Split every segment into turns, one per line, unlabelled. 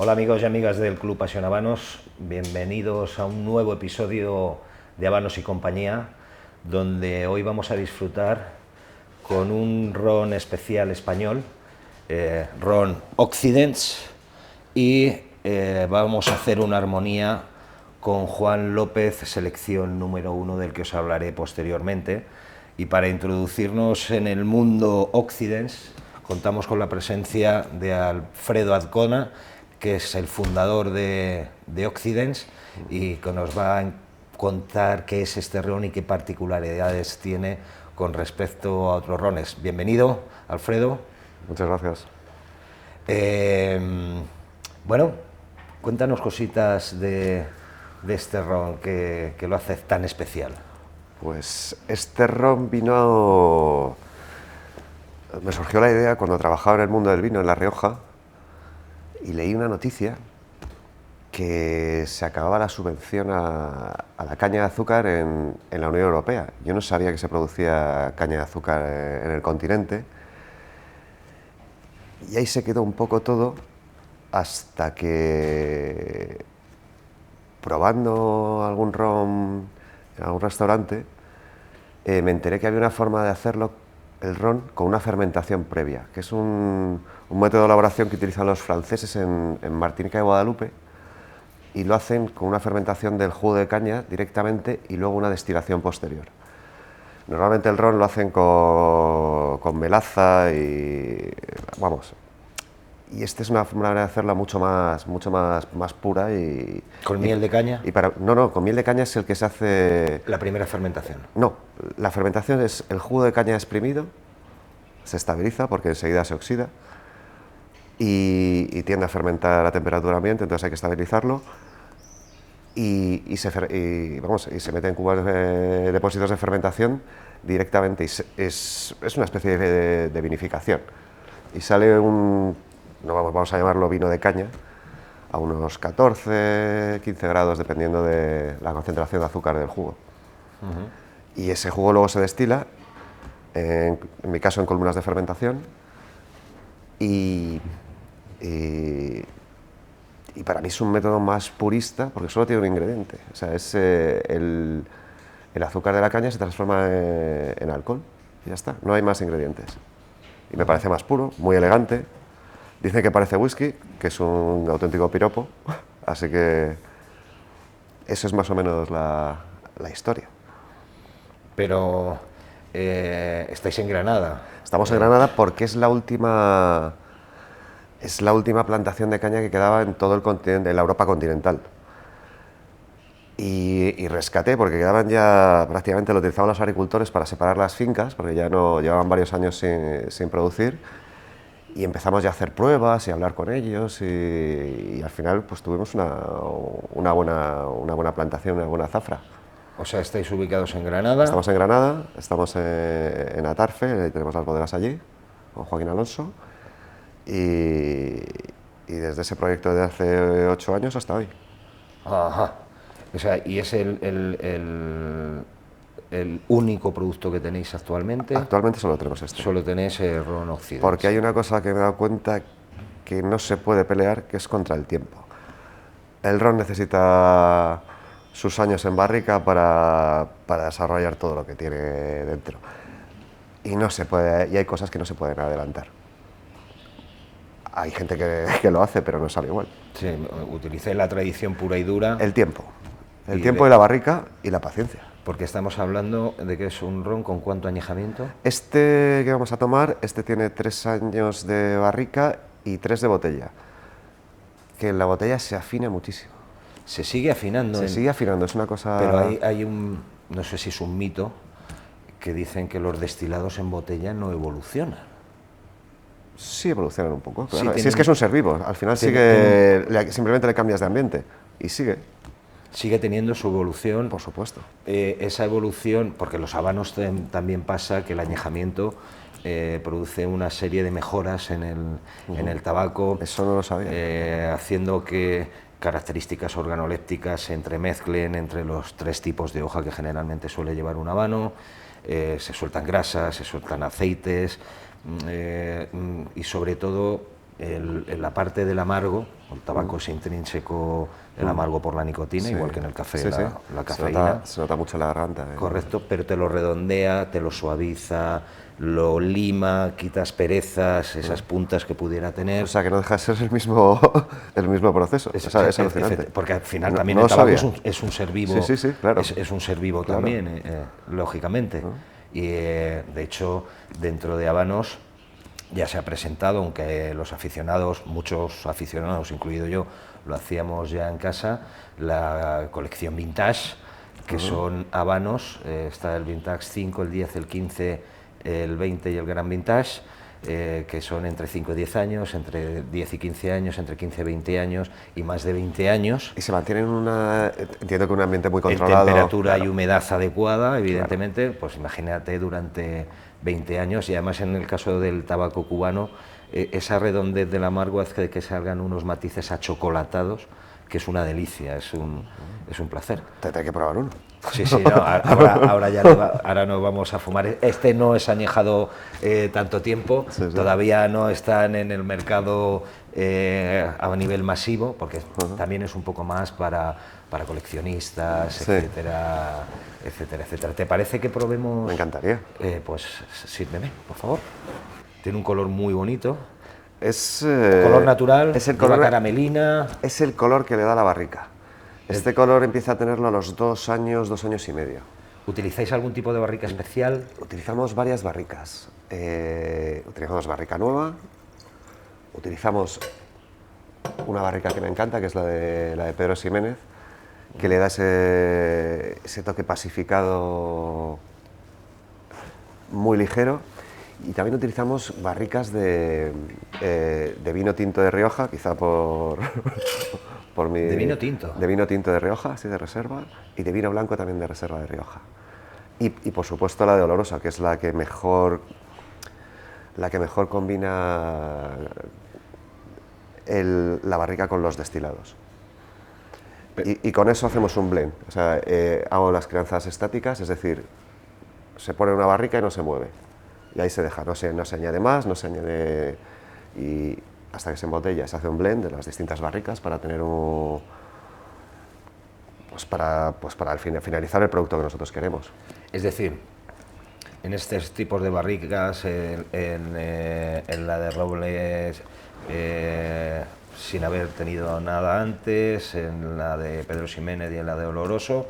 Hola amigos y amigas del Club Pasión Habanos, bienvenidos a un nuevo episodio de Habanos y compañía, donde hoy vamos a disfrutar con un ron especial español, ron Occidents, y vamos a hacer una armonía con Juan López, selección número 1, del que os hablaré posteriormente. Y para introducirnos en el mundo Occidents, contamos con la presencia de Alfredo Azcona, que es el fundador de Occidents y que nos va a contar qué es este ron y qué particularidades tiene con respecto a otros rones. Bienvenido, Alfredo.
Muchas gracias.
Bueno, cuéntanos cositas de este ron que lo hace tan especial.
Pues este ron vino... Me surgió la idea cuando trabajaba en el mundo del vino en La Rioja y leí una noticia que se acababa la subvención a la caña de azúcar en la Unión Europea. Yo no sabía que se producía caña de azúcar en el continente y ahí se quedó un poco todo hasta que, probando algún ron en algún restaurante, me enteré que había una forma de hacerlo, el ron, con una fermentación previa, que es un método de elaboración que utilizan los franceses en Martinica y Guadalupe, y lo hacen con una fermentación del jugo de caña directamente y luego una destilación posterior. Normalmente el ron lo hacen con melaza y... vamos... Y esta es una manera de hacerla mucho más pura y...
¿Con miel de caña?
No, con miel de caña es el que se hace...
La primera fermentación.
No, la fermentación es el jugo de caña exprimido, se estabiliza porque enseguida se oxida y tiende a fermentar a temperatura ambiente, entonces hay que estabilizarlo y se mete en cubos de depósitos de fermentación directamente y es una especie de vinificación y sale vamos a llamarlo vino de caña, a unos 14, 15 grados, dependiendo de la concentración de azúcar del jugo. Y ese jugo luego se destila, en mi caso en columnas de fermentación, y para mí es un método más purista, porque solo tiene un ingrediente. O sea, es el azúcar de la caña se transforma en alcohol, y ya está, no hay más ingredientes. Y me parece más puro, muy elegante. Dicen que parece whisky, que es un auténtico piropo, así que eso es más o menos la historia.
Pero estáis en Granada.
Estamos en Granada porque es la última plantación de caña que quedaba en todo el continente, en la Europa continental. Y rescaté, porque quedaban ya, prácticamente lo utilizaban los agricultores para separar las fincas, porque ya no llevaban varios años sin producir. Y empezamos ya a hacer pruebas y a hablar con ellos y al final pues tuvimos una buena plantación, una buena zafra.
O sea, estáis ubicados en Granada.
Estamos en Granada, estamos en Atarfe, tenemos las bodegas allí, con Joaquín Alonso, y desde ese proyecto de hace 8 años hasta hoy.
Ajá. O sea, ¿y es el único producto que tenéis actualmente?
Actualmente solo tenemos este.
Solo tenéis ron Occidents.
Porque hay una cosa que me he dado cuenta que no se puede pelear, que es contra el tiempo. El ron necesita sus años en barrica para desarrollar todo lo que tiene dentro. Y hay cosas que no se pueden adelantar. Hay gente que lo hace, pero no sale igual.
Sí, utilicé la tradición pura y dura.
El tiempo y la barrica y la paciencia.
Porque estamos hablando de que es un ron con ¿cuánto añejamiento?
Este que vamos a tomar, tiene 3 años de barrica y 3 de botella. Que en la botella se afina muchísimo.
Se sigue afinando.
Se sigue afinando, es una cosa...
Pero hay no sé si es un mito, que dicen que los destilados en botella no evolucionan.
Sí evolucionan un poco, claro.
Sí,
Si es que es un ser vivo, al final simplemente le cambias de ambiente y sigue.
Sigue teniendo su evolución.
Por supuesto.
Esa evolución, porque los habanos también pasa que el añejamiento produce una serie de mejoras en el tabaco.
Eso no lo sabía.
Haciendo que características organolépticas se entremezclen entre los 3 tipos de hoja que generalmente suele llevar un habano. Se sueltan grasas, se sueltan aceites y sobre todo en la parte del amargo, el tabaco es intrínseco, el amargo por la nicotina,
Sí.
igual que en el café
Sí, sí.
la cafeína.
Se nota mucho en la garganta.
Correcto, pero te lo redondea, te lo suaviza, lo lima, quita asperezas, esas puntas que pudiera tener.
O sea, que no deja de ser el mismo, el mismo proceso. O sea, es alucinante.
Porque al final
No-
también
no
el tabaco
sabía.
es un ser vivo.
Sí, sí, sí, claro.
Es un ser vivo
Claro.
también, lógicamente. Y de hecho, dentro de Habanos ya se ha presentado, aunque los aficionados, muchos aficionados, incluido yo, lo hacíamos ya en casa, la colección Vintage, que son habanos, está el Vintage 5, el 10, el 15, el 20 y el Gran Vintage, que son entre 5 y 10 años, entre 10 y 15 años, entre 15 y 20 años y más de 20 años.
Y se mantienen entiendo que un ambiente muy
En
controlado.
temperatura
claro.
y humedad adecuada, evidentemente, pues imagínate durante 20 años, y además en el caso del tabaco cubano, esa redondez del amargo hace que salgan unos matices achocolatados, que es una delicia, es un placer.
Tendré que probar uno.
Sí, sí, no, ahora ya ahora no vamos a fumar. Este no es añejado tanto tiempo,
Sí, sí.
todavía no están en el mercado a nivel masivo, porque también es un poco más para coleccionistas,
Sí.
etcétera, etcétera, etcétera. ¿Te parece que probemos?
Me encantaría.
Pues sírveme, por favor. Tiene un color muy bonito,
Es,
color natural,
es el
lleva
color,
caramelina.
es el color que le da la barrica. Este color empieza a tenerlo a los 2 años, 2 años y medio.
¿Utilizáis algún tipo de barrica especial?
Utilizamos varias barricas. Utilizamos barrica nueva, utilizamos una barrica que me encanta, que es la de Pedro Ximénez, que le da ese toque pacificado muy ligero. Y también utilizamos barricas de vino tinto de Rioja, quizá por, por mi...
¿De vino tinto?
De vino tinto de Rioja, sí, de reserva, y de vino blanco también de reserva de Rioja. Y por supuesto la de Olorosa, que es la que mejor combina la barrica con los destilados. Y con eso hacemos un blend. O sea, hago las crianzas estáticas, es decir, se pone una barrica y no se mueve. Y ahí se deja, no se añade más, no se añade... Y hasta que se embotella, se hace un blend de las distintas barricas para tener un... Pues para finalizar el producto que nosotros queremos.
Es decir, en estos tipos de barricas, en la de robles sin haber tenido nada antes, en la de Pedro Ximénez y en la de Oloroso,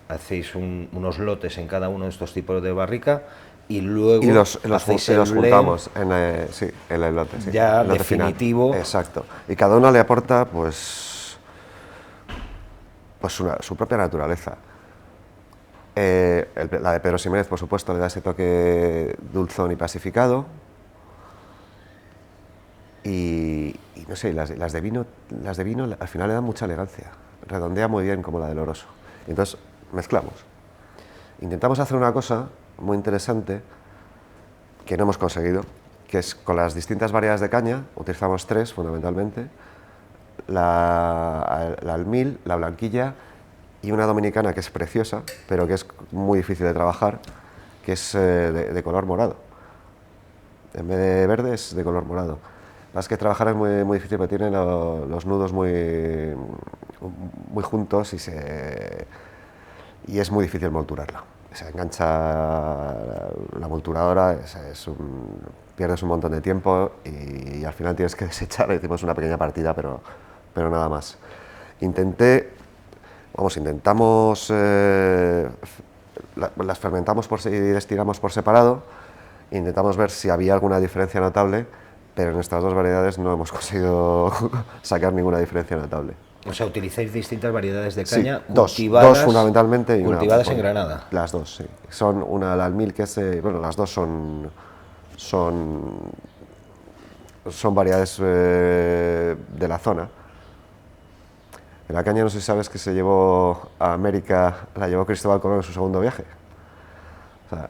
hacéis unos lotes en cada uno de estos tipos de barrica y luego
los
hacéis el blend
juntamos en el lote. Sí,
ya
el lote
definitivo.
Final. Exacto. Y cada uno le aporta pues su propia naturaleza. La de Pedro Ximénez, por supuesto, le da ese toque dulzón y pacificado. Y no sé, las de vino al final le dan mucha elegancia. Redondea muy bien como la del Oloroso. Y entonces mezclamos. Intentamos hacer una cosa muy interesante que no hemos conseguido, que es con las distintas variedades de caña, utilizamos 3 fundamentalmente, la almil, la blanquilla y una dominicana que es preciosa, pero que es muy difícil de trabajar, que es de color morado. En vez de verde es de color morado. Más que trabajar es muy, muy difícil porque tienen los nudos muy juntos y es muy difícil molturarla. Se engancha la molturadora, pierdes un montón de tiempo y al final tienes que desechar. Hicimos una pequeña partida, pero nada más. Intentamos, las fermentamos y destilamos por separado, intentamos ver si había alguna diferencia notable, pero en estas dos variedades no hemos conseguido sacar ninguna diferencia notable.
O sea, utilizáis distintas variedades de caña,
Sí,
cultivadas,
dos fundamentalmente y
cultivadas
una,
en Granada.
Las dos, sí. Son una la almil que es, las dos son variedades de la zona. La caña, no sé si sabes que se llevó a América, la llevó Cristóbal Colón en su segundo viaje. O sea,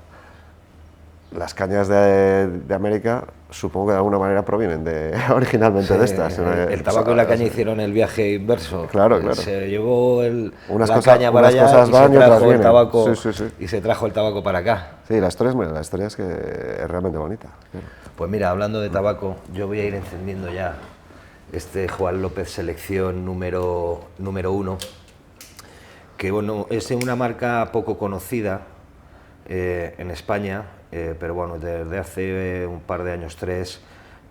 las cañas de América supongo que de alguna manera provienen originalmente de estas.
El tabaco y la caña hicieron el viaje inverso.
Claro, claro.
Se llevó
la
caña para allá
cosas
y
van
se
y otras
trajo el
vienen.
tabaco,
Sí.
y se trajo el tabaco para acá.
Sí, la historia es que es realmente bonita. Claro.
Pues mira, hablando de tabaco, yo voy a ir encendiendo ya este Juan López Selección número 1, que bueno, es una marca poco conocida en España, pero bueno, desde hace un par de años, 3,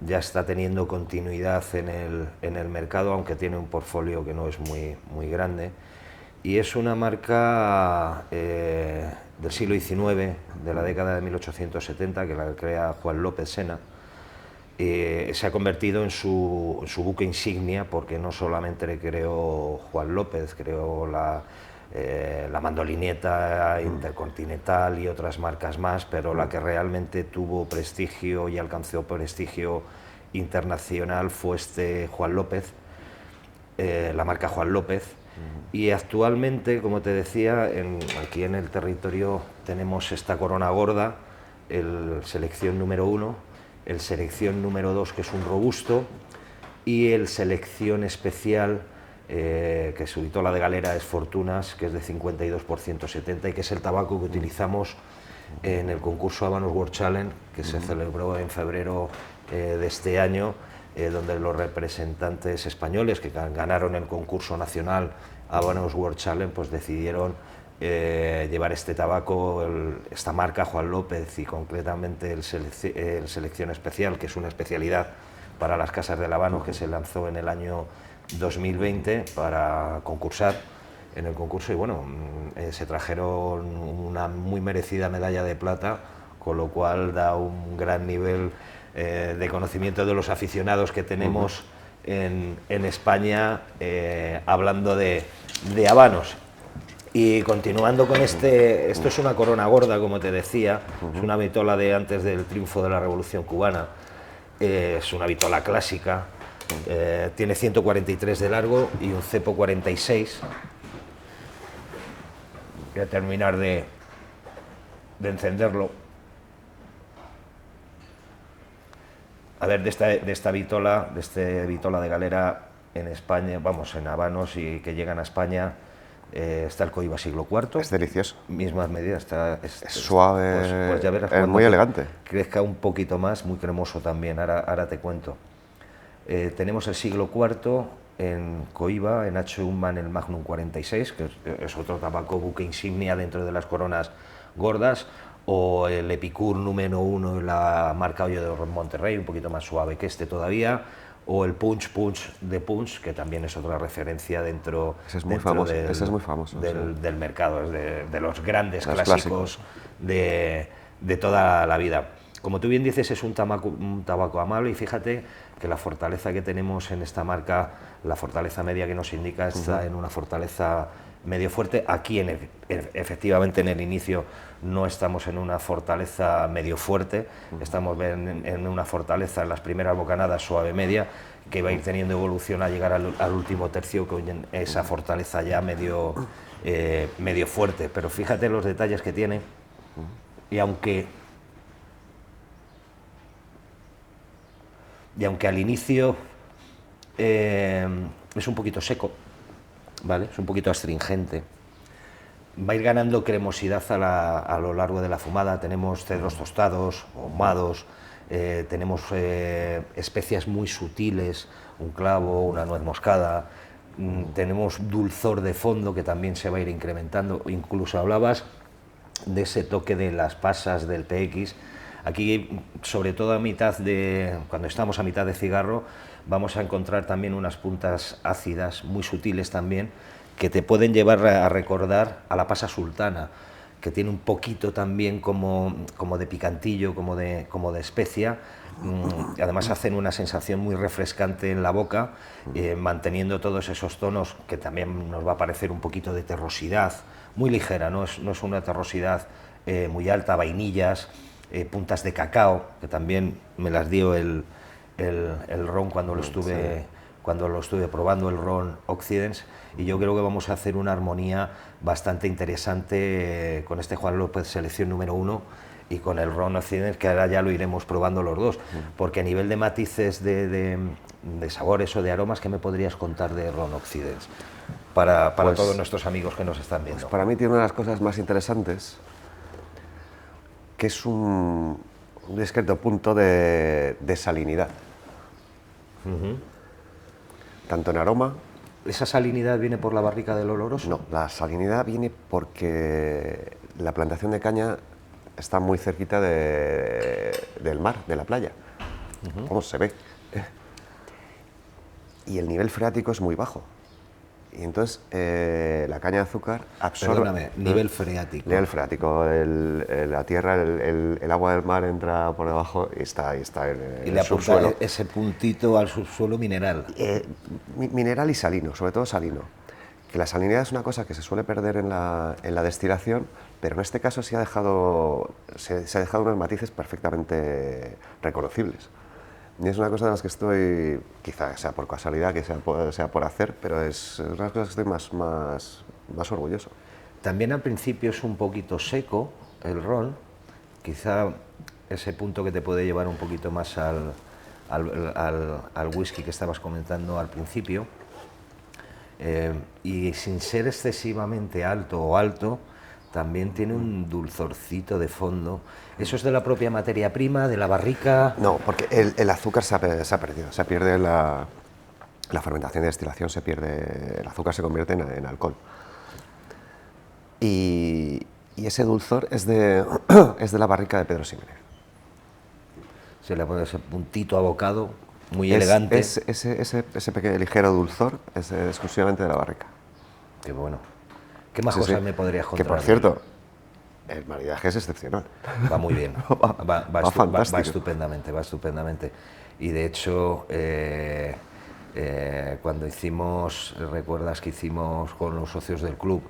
ya está teniendo continuidad en el mercado, aunque tiene un portfolio que no es muy grande. Y es una marca del siglo XIX, de la década de 1870, que la crea Juan López Sena. Se ha convertido en su buque insignia, porque no solamente le creó Juan López, creó la Mandolineta, Intercontinental y otras marcas más, pero la que realmente tuvo prestigio y alcanzó prestigio internacional fue Juan López, la marca Juan López. Y actualmente, como te decía, aquí en el territorio tenemos esta corona gorda, el Selección número 1, el Selección número 2, que es un robusto, y el Selección especial, que su vitola de galera es Fortunas, que es de 52 por 170 y que es el tabaco que utilizamos en el concurso Habanos World Challenge, que se celebró en febrero de este año, donde los representantes españoles que ganaron el concurso nacional Habanos World Challenge pues decidieron llevar este tabaco, esta marca Juan López, y concretamente el Selección Especial, que es una especialidad para las casas del habano, que se lanzó en el año 2020 para concursar en el concurso, y bueno, se trajeron una muy merecida medalla de plata, con lo cual da un gran nivel de conocimiento de los aficionados que tenemos en España, hablando de habanos. Y continuando con esto es una corona gorda, como te decía, es una vitola de antes del triunfo de la Revolución Cubana, es una vitola clásica, tiene 143 de largo y un cepo 46. Voy a terminar de encenderlo. A ver, de esta vitola, vitola de galera en España, vamos, en habanos y que llegan a España, está el Cohiba siglo IV.
Es delicioso.
Mismas medidas. Es
suave,
pues ya verás,
es muy elegante.
Crezca un poquito más, muy cremoso también, ahora te cuento. Tenemos el siglo IV en Cohiba, en H. Unman el Magnum 46, que es otro tabaco buque insignia dentro de las coronas gordas, o el Epicure número 1 en la marca Hoyo de Monterrey, un poquito más suave que este todavía, o el Punch de Punch, que también es otra referencia dentro,
ese es muy famoso,
del mercado, es de los grandes clásicos de toda la vida. Como tú bien dices, es un tabaco amable, y fíjate que la fortaleza que tenemos en esta marca, la fortaleza media que nos indica, está en una fortaleza medio fuerte. Aquí efectivamente en el inicio no estamos en una fortaleza medio fuerte, estamos en una fortaleza en las primeras bocanadas suave media, que va a ir teniendo evolución a llegar al último tercio, con esa fortaleza ya medio fuerte. Pero fíjate los detalles que tiene, y aunque al inicio es un poquito seco, ¿vale? Es un poquito astringente, va a ir ganando cremosidad a lo largo de la fumada. Tenemos cedros tostados, ahumados, tenemos especias muy sutiles, un clavo, una nuez moscada, tenemos dulzor de fondo que también se va a ir incrementando. Incluso hablabas de ese toque de las pasas del PX. Aquí, sobre todo cuando estamos a mitad de cigarro, vamos a encontrar también unas puntas ácidas muy sutiles también, que te pueden llevar a recordar a la pasa sultana, que tiene un poquito también como de picantillo, como de especia. Además hacen una sensación muy refrescante en la boca, manteniendo todos esos tonos que también nos va a parecer un poquito de terrosidad, muy ligera, no es una terrosidad muy alta, vainillas, puntas de cacao, que también me las dio el ron cuando lo estuve probando, el ron Occidents, y yo creo que vamos a hacer una armonía bastante interesante con este Juan López Selección número 1, y con el ron Occident, que ahora ya lo iremos probando los dos, porque a nivel de matices de sabores o de aromas, ¿qué me podrías contar de ron Occident para
Pues,
todos nuestros amigos que nos están viendo?
Para mí tiene una de las cosas más interesantes, que es un discreto punto de salinidad. Tanto en aroma.
¿Esa salinidad viene por la barrica del Oloroso?
No, la salinidad viene porque la plantación de caña está muy cerquita del mar, de la playa. Como se ve. Y el nivel freático es muy bajo. Y entonces la caña de azúcar absorbe...
Perdóname, nivel freático.
Nivel freático. La tierra, el agua del mar entra por debajo y está en
Y
el
le
subsuelo.
apunta ese puntito al subsuelo mineral.
Mineral y salino, sobre todo salino. Que la salinidad es una cosa que se suele perder en la destilación, pero en este caso se ha dejado unos matices perfectamente reconocibles. Y es una cosa de las que estoy, quizá sea por casualidad, que sea por hacer, pero es una de las cosas que estoy más orgulloso.
También al principio es un poquito seco el ron, quizá ese punto que te puede llevar un poquito más al whisky que estabas comentando al principio, y sin ser excesivamente alto, también tiene un dulzorcito de fondo. ¿Eso es de la propia materia prima, de la barrica?
No, porque el azúcar se ha perdido, se pierde la fermentación y destilación, se pierde, el azúcar se convierte en alcohol. Y ese dulzor es de la barrica de Pedro Ximénez.
Se le pone ese puntito abocado, muy elegante.
Ese pequeño ligero dulzor es exclusivamente de la barrica.
Qué bueno. ¿Qué más cosas me podrías contar?
Que por cierto, el maridaje es excepcional.
Va muy bien, va estupendamente. Y de hecho, cuando hicimos, recuerdas que hicimos con los socios del club,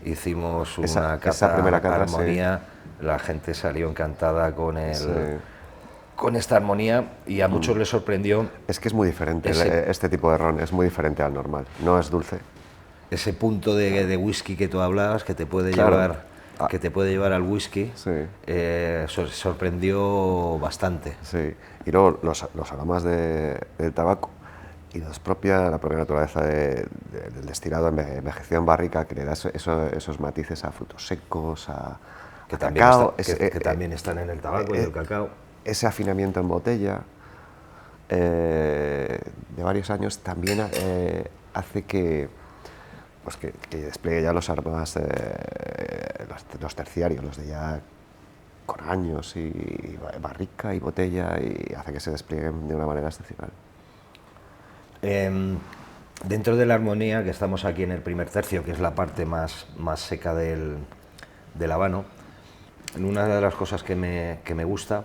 hicimos una
primera cata,
armonía, sí. La gente salió encantada con
Sí.
con esta armonía y a muchos les sorprendió.
Es que es muy diferente, este tipo de ron es muy diferente al normal, no es dulce.
Ese punto de whisky que tú hablabas, que te puede llevar... que te puede llevar al whisky,
sí.
Sorprendió bastante.
Sí, y luego los aromas del tabaco y la propia naturaleza del destilado envejecido en barrica, que le da esos matices a frutos secos, a cacao.
Que también están en el tabaco y el cacao.
Ese afinamiento en botella de varios años también hace que despliegue ya los aromas, los terciarios, los de ya con años, y barrica y botella, y hace que se desplieguen de una manera excepcional.
Dentro de la armonía, que estamos aquí en el primer tercio, que es la parte más seca del habano, una de las cosas que me gusta,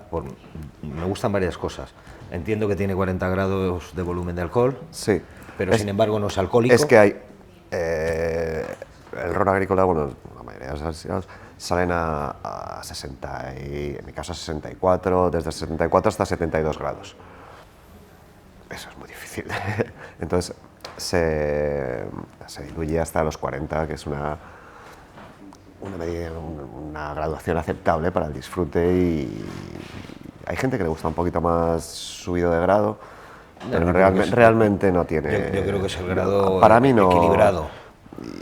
me gustan varias cosas. Entiendo que tiene 40 grados de volumen de alcohol,
sí,
pero sin embargo no es alcohólico.
Es que hay... el ron agrícola, bueno, la mayoría de los destilados salen a 60, y en mi caso a 64, desde 64 hasta 72 grados. Eso es muy difícil. Entonces se diluye hasta los 40, que es una graduación aceptable para el disfrute, y hay gente que le gusta un poquito más subido de grado, pero realmente no tiene...
Yo creo que es el grado
para mí no,
equilibrado.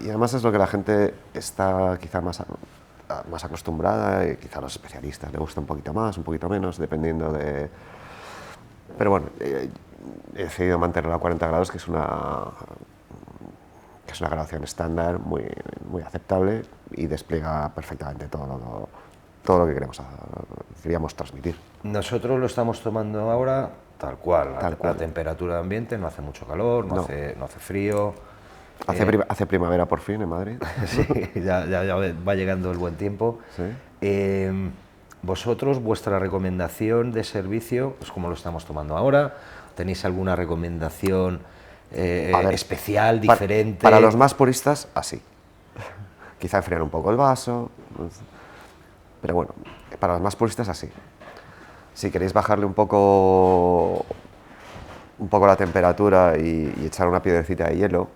Y además es lo que la gente está quizá más acostumbrada, y quizá a los especialistas le gusta un poquito más, un poquito menos, dependiendo de... Pero bueno, he decidido mantenerlo a 40 grados, que es una graduación estándar, muy aceptable, y despliega perfectamente todo lo que queríamos transmitir.
Nosotros lo estamos tomando ahora tal cual. La temperatura de ambiente, no hace mucho calor, no hace frío.
Hace primavera por fin en Madrid.
Sí, ya va llegando el buen tiempo.
Sí.
Vosotros, vuestra recomendación de servicio, pues ¿cómo lo estamos tomando ahora? ¿Tenéis alguna recomendación especial, diferente?
Para los más puristas, así. Quizá enfriar un poco el vaso, pero bueno, para los más puristas, así. Si queréis bajarle un poco la temperatura y echar una piedrecita de hielo,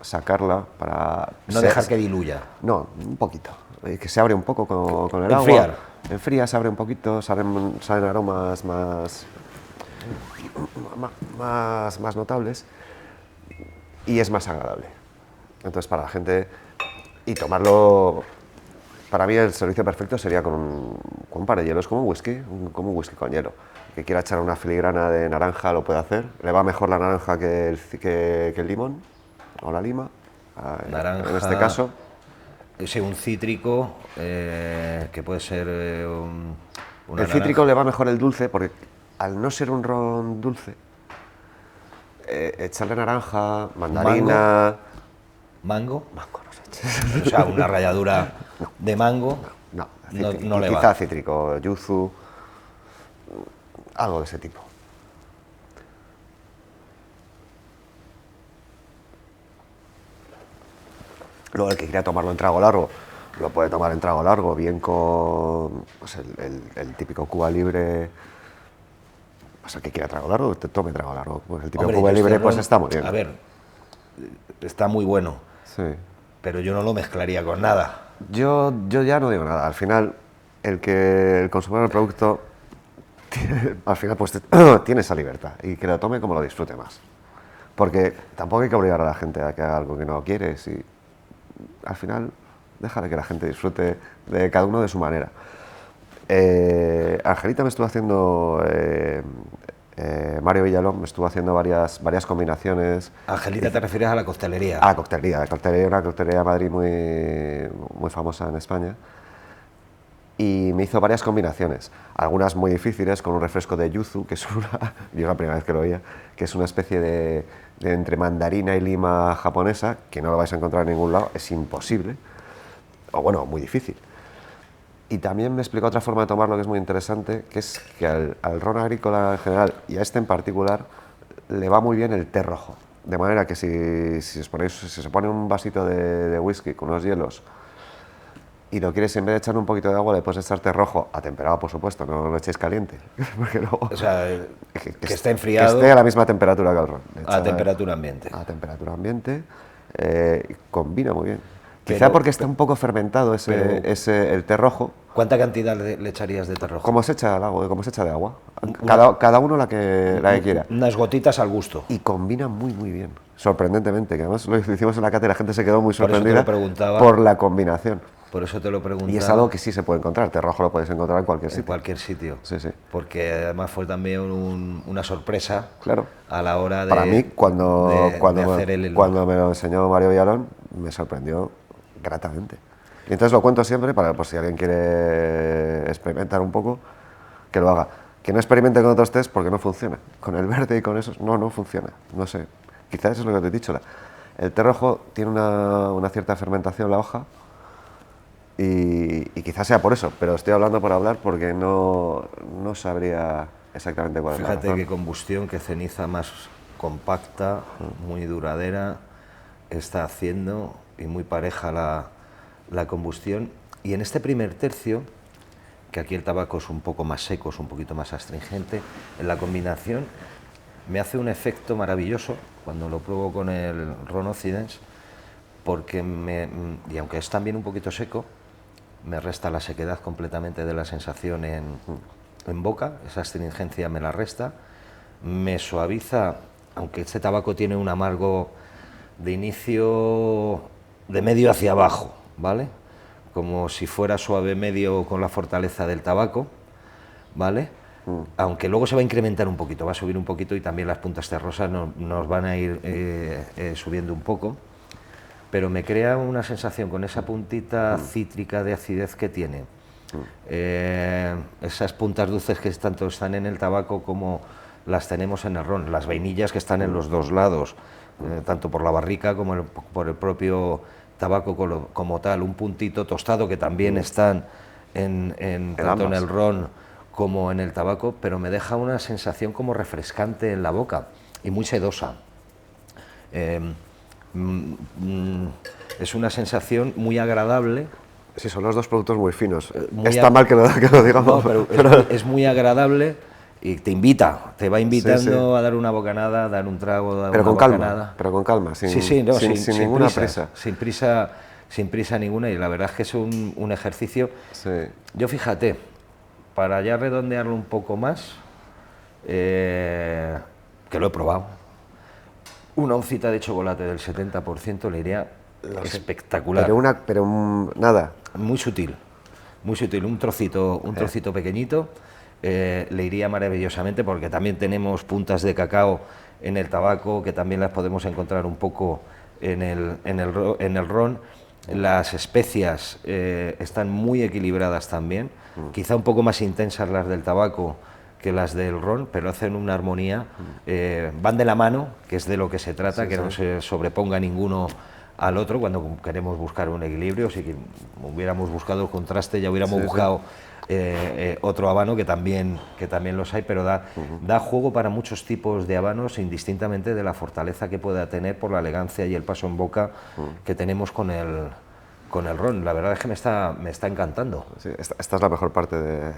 sacarla para...
No dejar que diluya.
No, un poquito. que se abre un poco con el
Enfriar.
agua. Enfría, se abre un poquito, salen aromas más notables y es más agradable. Entonces para la gente, y tomarlo, para mí el servicio perfecto sería con un par de hielos, como un whisky con hielo. Que quiera echar una filigrana de naranja lo puede hacer, le va mejor la naranja que el limón o la lima,
Naranja,
en este caso.
Sí, un cítrico, que puede ser una
El cítrico
naranja.
le va mejor el dulce, porque al no ser un ron dulce, echarle naranja, mandarina...
Mango,
Mango no se eche.
o sea, una ralladura de mango, no le
quizá
va.
cítrico, yuzu, algo de ese tipo. Luego el que quiera tomarlo en trago largo, lo puede tomar en trago largo, bien con pues el típico Cuba Libre. Pues el que quiera trago largo, te tome trago largo. Pues el típico
Hombre,
Cuba
yo
Libre
este
pues
ron,
está muy bien.
a ver, está muy bueno,
Sí.
pero yo no lo mezclaría con nada.
Yo ya no digo nada. Al final, el consumidor del producto, al final pues tiene esa libertad y que lo tome como lo disfrute más. Porque tampoco hay que obligar a la gente a que haga algo que no quiere. Si, al final, déjale que la gente disfrute de cada uno de su manera. Angelita me estuvo haciendo, Mario Villalón me estuvo haciendo varias combinaciones.
Angelita, ¿te refieres a la coctelería?
A la coctelería, una coctelería de Madrid muy famosa en España. Y me hizo varias combinaciones, algunas muy difíciles, con un refresco de yuzu, que es yo la primera vez que lo oía, que es una especie de entre mandarina y lima japonesa, que no lo vais a encontrar en ningún lado, es imposible, o bueno, muy difícil. Y también me explicó otra forma de tomarlo que es muy interesante, que es que al ron agrícola en general, y a este en particular, le va muy bien el té rojo. De manera que si se pone un vasito de whisky con unos hielos, y lo quieres, en vez de echarle un poquito de agua, le puedes echar té rojo, atemperado por supuesto, no lo echéis caliente, porque luego...
O sea, que esté
Que
enfriado
esté a la misma temperatura que el ron.
a temperatura ambiente.
A temperatura ambiente, combina muy bien.
Pero-
Quizá porque está un poco fermentado el té rojo,
¿Cuánta cantidad le echarías de té rojo?
como se echa al agua, como se echa de agua. Cada uno la que quiera.
Unas gotitas al gusto.
Y combina muy bien, sorprendentemente, que además lo hicimos en la cátedra, la gente se quedó muy
Por eso te lo
sorprendida
preguntaba.
por la combinación.
Por eso te lo preguntaba.
Y es algo que sí se puede encontrar, el té rojo lo puedes encontrar en cualquier
en
sitio.
cualquier sitio.
Sí, sí.
Porque además fue también una sorpresa,
Claro.
a la hora de...
Para mí, cuando me lo enseñó Mario Villalón, me sorprendió gratamente. Y entonces lo cuento siempre, por si alguien quiere experimentar un poco, que lo haga. Que no experimente con otros tés porque no funciona. Con el verde y con esos, no funciona. No sé. Quizás eso es lo que te he dicho. El té rojo tiene una cierta fermentación en la hoja y quizás sea por eso, pero estoy hablando por hablar porque no sabría exactamente cuál es la
Fíjate
razón.
qué combustión, qué ceniza más compacta, muy duradera está haciendo y muy pareja la combustión. Y en este primer tercio, que aquí el tabaco es un poco más seco, es un poquito más astringente, en la combinación me hace un efecto maravilloso cuando lo pruebo con el Ron Occidents, porque y aunque es también un poquito seco, me resta la sequedad completamente de la sensación en boca, esa astringencia me la resta, me suaviza, aunque este tabaco tiene un amargo de inicio de medio hacia abajo, ¿vale? Como si fuera suave medio con la fortaleza del tabaco, ¿vale? Aunque luego se va a incrementar un poquito, va a subir un poquito y también las puntas terrosas nos van a ir subiendo un poco, pero me crea una sensación con esa puntita cítrica de acidez que tiene. Esas puntas dulces que tanto están en el tabaco como las tenemos en el ron, las vainillas que están en los dos lados, tanto por la barrica como por el propio tabaco como tal, un puntito tostado que también están tanto en el ron como en el tabaco, pero me deja una sensación como refrescante en la boca y muy sedosa. Es una sensación muy agradable.
Sí, son los dos productos muy finos.
Muy
Está mal que lo digamos.
No, pero es muy agradable y te va invitando a dar una bocanada, a dar un trago, a dar
pero
una
con
bocanada.
calma, pero con calma, sin
Sí, no,
ninguna prisa.
Sin prisa sin prisa ninguna, y la verdad es que es un ejercicio.
Sí.
Yo fíjate, para ya redondearlo un poco más, que lo he probado, una oncita de chocolate del 70% le iría espectacular.
Pero nada.
Muy sutil, un trocito pequeñito, le iría maravillosamente, porque también tenemos puntas de cacao en el tabaco, que también las podemos encontrar un poco en el ron. Las especias están muy equilibradas también, quizá un poco más intensas las del tabaco que las del ron, pero hacen una armonía, van de la mano, que es de lo que se trata, que no se sobreponga ninguno al otro cuando queremos buscar un equilibrio. Si hubiéramos buscado el contraste, ya hubiéramos buscado otro habano, que también los hay, pero da juego para muchos tipos de habanos, indistintamente de la fortaleza que pueda tener por la elegancia y el paso en boca que tenemos con el ron. La verdad es que me está encantando.
Sí, esta es la mejor parte de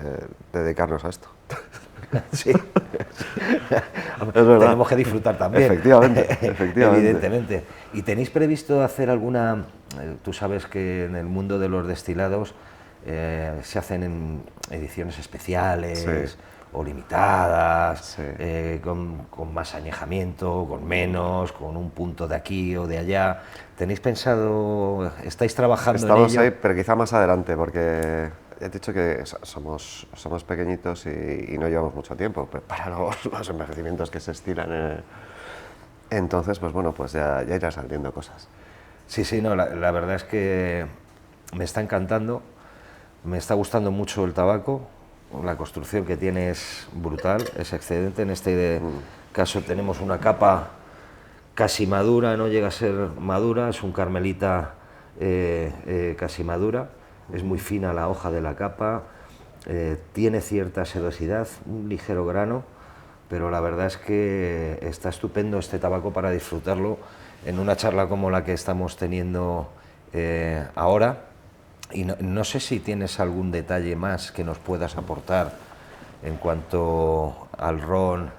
dedicarnos a esto.
Sí. Tenemos que disfrutar también.
Efectivamente.
Evidentemente. ¿Y tenéis previsto hacer alguna? Tú sabes que en el mundo de los destilados se hacen en ediciones especiales o limitadas, con más añejamiento, con menos, con un punto de aquí o de allá. ¿Tenéis pensado, estáis trabajando en ello?
Estamos ahí, pero quizá más adelante, porque he dicho que somos pequeñitos y no llevamos mucho tiempo para los envejecimientos que se estilan. Entonces, pues bueno, pues ya irán saliendo cosas.
Sí, no, la verdad es que me está encantando, me está gustando mucho el tabaco, la construcción que tiene es brutal, es excelente. En este caso tenemos una capa casi madura, no llega a ser madura, es un carmelita casi madura. Es muy fina la hoja de la capa, tiene cierta sedosidad, un ligero grano, pero la verdad es que está estupendo este tabaco para disfrutarlo en una charla como la que estamos teniendo ahora. Y no sé si tienes algún detalle más que nos puedas aportar en cuanto al ron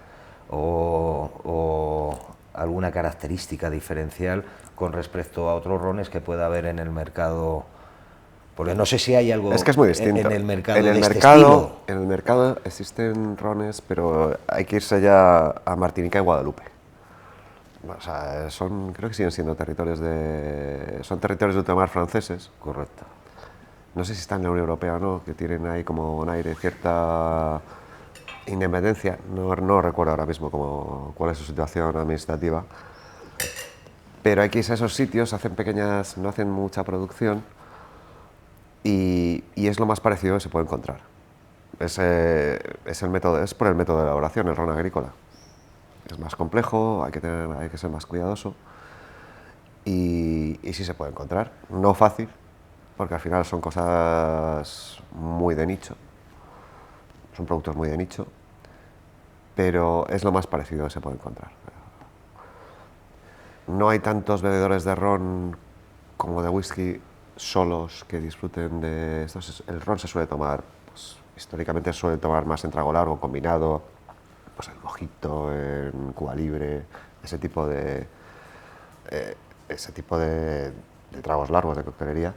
o alguna característica diferencial con respecto a otros rones que pueda haber en el mercado. Porque no sé si hay algo.
Es que es muy distinto.
En el mercado de este estilo.
En el mercado existen rones, pero hay que irse ya a Martinica y Guadalupe. O sea, creo que siguen siendo territorios de ultramar franceses.
Correcto.
No sé si están en la Unión Europea o no, que tienen ahí como un aire cierta independencia. No recuerdo ahora mismo cuál es su situación administrativa. Pero hay que irse a esos sitios, no hacen mucha producción. Y es lo más parecido que se puede encontrar. Es por el método de elaboración, el ron agrícola. Es más complejo, hay que ser más cuidadoso. Y sí se puede encontrar. No fácil, porque al final son cosas muy de nicho. Son productos muy de nicho. Pero es lo más parecido que se puede encontrar. No hay tantos bebedores de ron como de whisky solos que disfruten de esto. El ron se suele tomar, pues, históricamente se suele tomar más en trago largo, combinado, pues en mojito, en Cuba Libre, ese tipo de tragos largos de coctelería.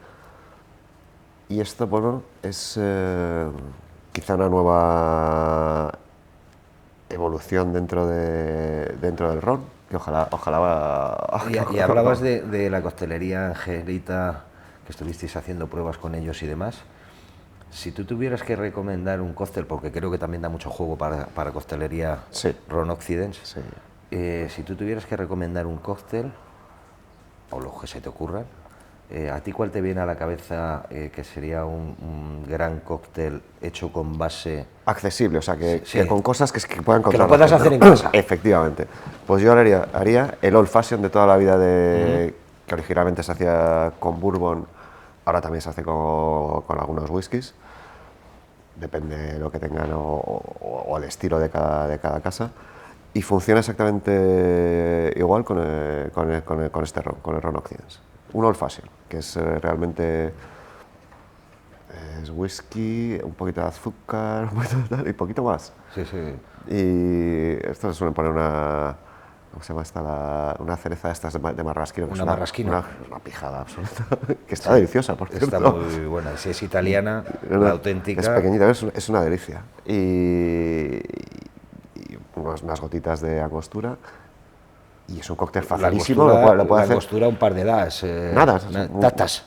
Y esto, bueno, es quizá una nueva evolución dentro del ron, que ojalá
Y hablabas de la coctelería Angelita, que estuvisteis haciendo pruebas con ellos y demás. Si tú tuvieras que recomendar un cóctel, porque creo que también da mucho juego para coctelería Ron Occidents, si tú tuvieras que recomendar un cóctel, o los que se te ocurran, ¿a ti cuál te viene a la cabeza que sería un gran cóctel hecho con base
accesible, o sea, que con cosas que puedan encontrar?
Que lo puedas hacer en casa.
Efectivamente. Pues yo haría el Old Fashion de toda la vida, que originalmente se hacía con bourbon, ahora también se hace con algunos whiskies, depende de lo que tengan o el estilo de cada casa, y funciona exactamente igual con este ron, con el Ron Occidents. Un Old Fashion, que es realmente es whisky, un poquito de azúcar, un poquito de tal, y poquito más.
Sí.
Y esto se suele poner ¿cómo se llama esta? Una cereza de estas de marrasquino.
Una marrasquino.
Una pijada absoluta, que está deliciosa, por cierto.
Está muy buena, si es italiana, la auténtica.
Es pequeñita, es una delicia. Y unas gotitas de angostura. Y es un cóctel facilísimo, lo puede hacer.
Angostura, un par de das.
Nada,
tatas.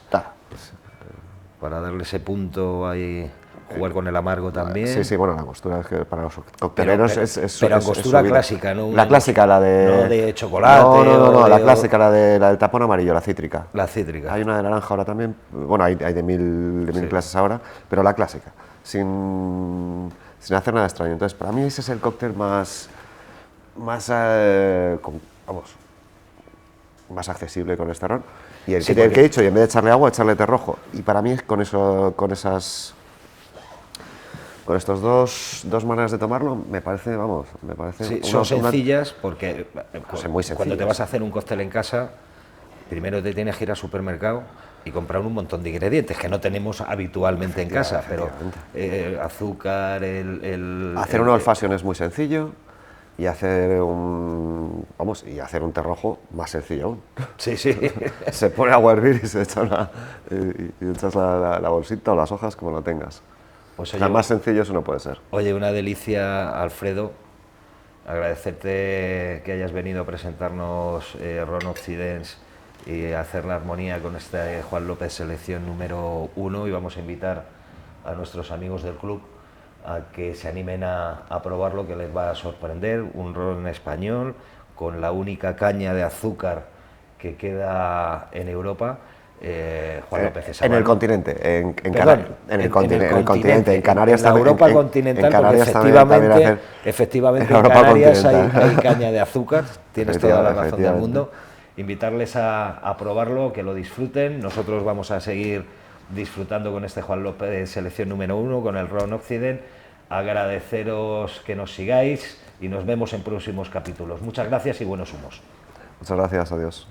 Para darle ese punto ahí, jugar con el amargo también.
Sí, bueno, la angostura es que para los cocteleros
pero angostura clásica, ¿no?
La clásica, la de...
No de chocolate.
No, la clásica, la del tapón amarillo, la cítrica.
La cítrica.
Hay una de naranja ahora también, bueno, hay de mil clases ahora, pero la clásica, sin hacer nada extraño. Entonces, para mí ese es el cóctel más accesible con este ron. Y el que he dicho, y en vez de echarle agua, echarle té rojo. Y para mí, con estas dos maneras de tomarlo, me parece.
Sí, son sencillas porque
muy
cuando te vas a hacer un cóctel en casa, primero te tienes que ir al supermercado y comprar un montón de ingredientes que no tenemos habitualmente en casa, pero azúcar,
hacer un old fashion es muy sencillo. Y hacer un té rojo más sencillo aún.
Sí.
Se pone agua a hervir y se echa y echas la bolsita o las hojas como lo tengas.
Pues oye,
más sencillo eso no puede ser.
Oye, una delicia, Alfredo. Agradecerte que hayas venido a presentarnos Ron Occidents y hacer la armonía con este Juan López selección número 1, y vamos a invitar a nuestros amigos del club a que se animen a probarlo, que les va a sorprender. Un ron español con la única caña de azúcar que queda en Europa. Juan López es
en el continente, en continente, en Canarias
en Europa continental, porque efectivamente en Canarias hay caña de azúcar, tienes toda la razón del mundo. Invitarles a probarlo, que lo disfruten. Nosotros vamos a seguir disfrutando con este Juan López selección número 1, con el Ron Occident. Agradeceros que nos sigáis y nos vemos en próximos capítulos. Muchas gracias y buenos humos.
Muchas gracias, adiós.